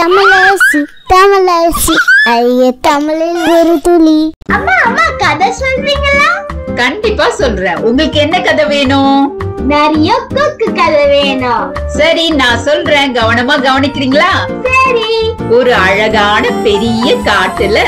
தமிழரசி தமிழரசி ஐய தமிழில் ஒரு துளி. அம்மா அம்மா கதை சொல்றீங்களா? கண்டிப்பா சொல்றேன். உங்களுக்கு என்ன கதை வேணும்? நிறைய கொக்கு கதை வேணும். சரி, நான் சொல்றேன், கவனமா கவனிக்கிறீங்களா? சரி. ஒரு அழகான பெரிய காட்டுல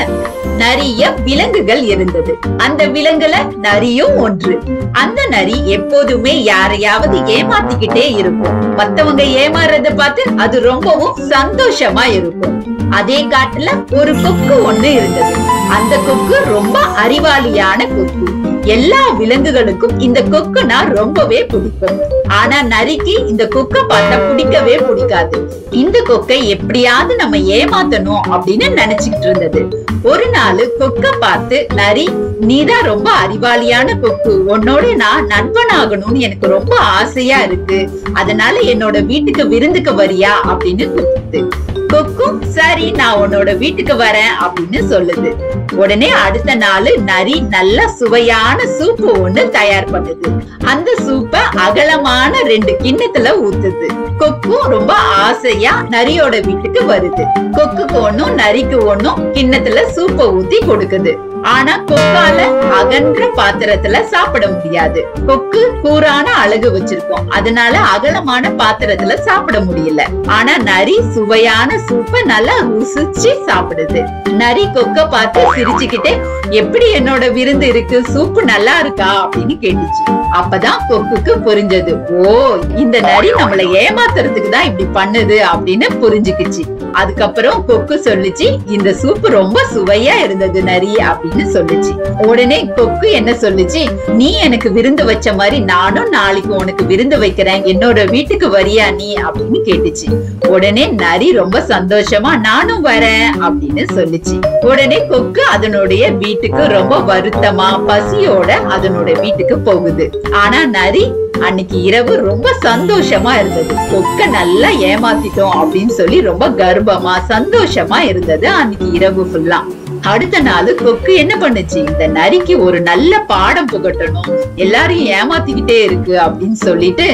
நிறைய விலங்குகள் இருந்தது. அந்த விலங்குல நரியும் ஒன்று. அந்த நரி எப்போதுமே யாரையாவது ஏமாத்திக்கிட்டே இருக்கும். மத்தவங்க ஏமாறத பார்த்து அது ரொம்பவும் சந்தோஷமா இருக்கும். அதே காட்டுல ஒரு கொக்கு ஒண்ணு இருந்தது. அந்த கொக்கு ரொம்ப அறிவாளியான கொக்கு. எல்லா விலங்குகளுக்கும் இந்த கொக்குனா ரொம்பவே பிடிக்கும். ஆனா நரிக்கு இந்த கொக்கை பார்த்தா பிடிக்கவே பிடிக்காது. இந்த கொக்கை எப்படியாவது நம்ம ஏமாத்தணும் அப்படின்னு நினைச்சுக்கிட்டு இருந்தது. ஒரு நாள் கொக்கை பார்த்து நரி, நீதான் ரொம்ப அறிவாளியான கொக்கு, உன்னோட நான் நண்பனாகணும்னு எனக்கு ரொம்ப ஆசையா இருக்கு, அதனால என்னோட வீட்டுக்கு விருந்துக்கு வரியா அப்படின்னு கூப்பிடுது. கொக்கும் சரி, நான் உன்னோட வீட்டுக்கு வரேன் அப்படின்னு சொல்லுது. உடனே அடுத்த நாள் நரி நல்ல சுவையான சூப்பு ஒண்ணு தயார் பண்ணுது. அந்த சூப்ப அகலமான 2 கிண்ணத்துல ஊத்துது. கொக்கும் ரொம்ப ஆசையா நரியோட வீட்டுக்கு வருது. கொக்குக்கு ஒண்ணும் நரிக்கு ஒண்ணும் கிண்ணத்துல சூப்ப ஊத்தி கொடுக்குது. ஆனா கொக்கால அகன்ற பாத்திரத்துல சாப்பிட முடியாது. கொக்கு கூரான அழகு வச்சிருக்கோம், அதனால அகலமான பாத்திரத்துல சாப்பிட முடியல. ஆனா நரி சுவையான சூப்ப நல்லா ருசிச்சு சாப்பிடுது. நரி கொக்க பார்த்து சிரிச்சுக்கிட்டே, எப்படி என்னோட விருந்து இருக்கு, சூப்பு நல்லா இருக்கா அப்படின்னு கேட்டுச்சு. அப்பதான் கொக்குக்கு புரிஞ்சது, ஓ, இந்த நரி நம்மளை ஏமாத்துறதுக்கு தான் இப்படி பண்ணுது அப்படின்னு புரிஞ்சுக்குச்சு. அதுக்கப்புறம் கொக்கு சொல்லுச்சு, இந்த சூப்பு ரொம்ப சுவையா இருந்தது நரி அப்படின்னு சொல்லுச்சு. உடனே கொக்கு என்ன சொல்லுச்சு, நீ எனக்கு விருந்து வச்ச மாதிரி நானும் நாளைக்கு உனக்கு விருந்து வைக்கிறேன், என்னோட வீட்டுக்கு வரியா நீ அப்படின்னு கேட்டுச்சு. உடனே நரி ரொம்ப சந்தோஷமா நானும் வரேன் அப்படின்னு சொல்லுச்சு. உடனே கொக்கு அதனுடைய வீட்டுக்கு ரொம்ப வருத்தமா பசியோட அதனுடைய வீட்டுக்கு போகுது. ஆனா நரி அன்னைக்கு இரவு ரொம்ப சந்தோஷமா இருந்தது. கொக்க நல்லா ஏமாத்திட்டோம் அப்படின்னு சொல்லி ரொம்ப கர்வமா சந்தோஷமா இருந்தது அன்னைக்கு இரவு ஃபுல்லா. அடுத்த நாள் கொக்கு என்ன பண்ணுச்சு, இந்த நரிக்கு ஒரு நல்ல பாடம் புகட்டணும், எல்லாரையும் ஏமாத்திக்கிட்டே இருக்கு அப்படின்னு சொல்லிட்டு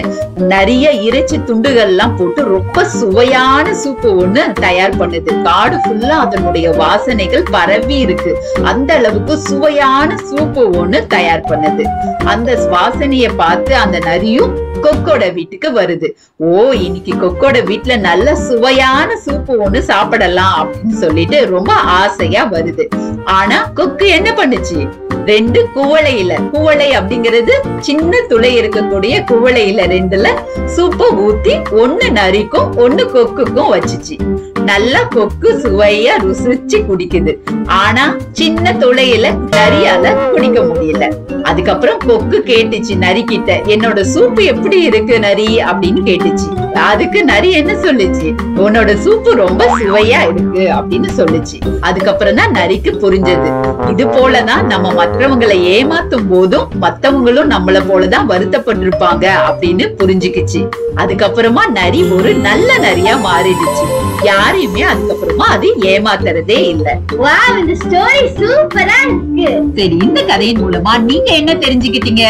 நிறைய இறைச்சி துண்டுகள் எல்லாம் போட்டு ரொம்ப சுவையான சூப்பு ஒண்ணு தயார் பண்ணுது. காடு ஃபுல்லா அதனுடைய வாசனைகள் பரவி இருக்கு. அந்த அளவுக்கு சுவையான சூப்பு ஒண்ணு தயார் பண்ணுது. அந்த வாசனைய பார்த்து அந்த நரியும் கொக்கோட வீட்டுக்கு வருது. ஓ, இன்னைக்கு கொக்கோட வீட்டுல நல்ல சுவையான சூப்பு ஒண்ணு சாப்பிடலாம் அப்படின்னு சொல்லிட்டு ரொம்ப ஆசையா வருது. ஆனா கொக்கு என்ன பண்ணுச்சு, 2 குவளையில, குவளை அப்படிங்கிறது சின்ன துளை இருக்கக்கூடிய குவளையில 2ல சூப்ப ஊத்தி 1 நரிக்கும் 1 கொக்குக்கும் வச்சுச்சு. நல்லா கொக்கு சுவையா ருசிச்சு குடிக்குது. ஆனா சின்ன துளையில நரியால குடிக்க முடியல. அதுக்கப்புறம் கொக்கு கேட்டுச்சு நரி கிட்ட, என்னோட சூப்பு எப்படி இருக்கு நரி அப்படின்னு கேட்டுச்சு. அதுக்கு நரி என்ன சொல்லுச்சு, உன்னோட சூப்பு ரொம்ப சுவையா இருக்கு அப்படின்னு சொல்லுச்சு. அதுக்கப்புறம் தான் நரிக்கு புரிஞ்சது, இது போலதான் நம்ம மற்றவங்களை ஏமாத்தும் போதும் மத்தவங்களும் நம்மள போலதான் வருத்தப்பட்டிருப்பாங்க அப்படின்னு புரிஞ்சுக்குச்சு. அதுக்கப்புறமா நரி ஒரு நல்ல நரியா மாறிடுச்சு. யாரையுமே அதுக்கப்புறமா அது ஏமாத்துறதே இல்ல. வாவ், இந்த ஸ்டோரி சூப்பரா இருக்கு. சரி, இந்த கதையின் மூலமா நீங்க என்ன தெரிஞ்சுக்கிட்டீங்க?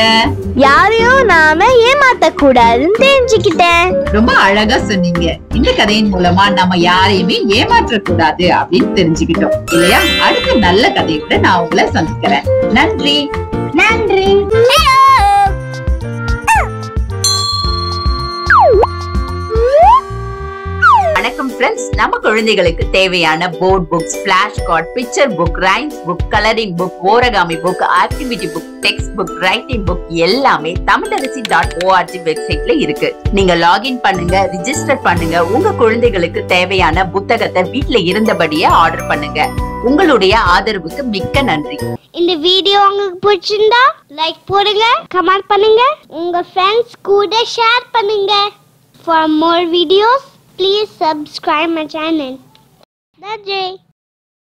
யாரையும் நாம ஏமாத்த கூடாதுன்னு தெரிஞ்சுக்கிட்டேன். ரொம்ப அழகா சொன்னீங்க. இந்த கதையின் மூலமா நம்ம யாரையுமே ஏமாற்ற கூடாது அப்படின்னு தெரிஞ்சுக்கிட்டோம் இல்லையா? அடுத்த நல்ல கதையோட நான் உங்களை சந்திக்கிறேன். நன்றி. நன்றி. வணக்கம் ஃப்ரெண்ட்ஸ், நம்ம குழந்தைகளுக்கு தேவையான board books, flash card, picture book, rhymes book, colouring book, origami book, activity book, text book, writing book எல்லாமே tamilaraci.org வெப்சைட்ல இருக்கு. நீங்க லாகின் பண்ணுங்க, ரிஜிஸ்டர் பண்ணுங்க. உங்க குழந்தைகளுக்கு தேவையான புத்தகத்தை வீட்ல இருந்தபடியே ஆர்டர் பண்ணுங்க. உங்களுடைய ஆதரவுக்கு மிக்க நன்றி. இந்த வீடியோ உங்களுக்கு பிடிச்சிருந்தா லைக் போடுங்க, கமெண்ட் பண்ணுங்க, உங்க ஃப்ரெண்ட்ஸ் கூட ஷேர் பண்ணுங்க. For more videos, please subscribe my channel. That's it.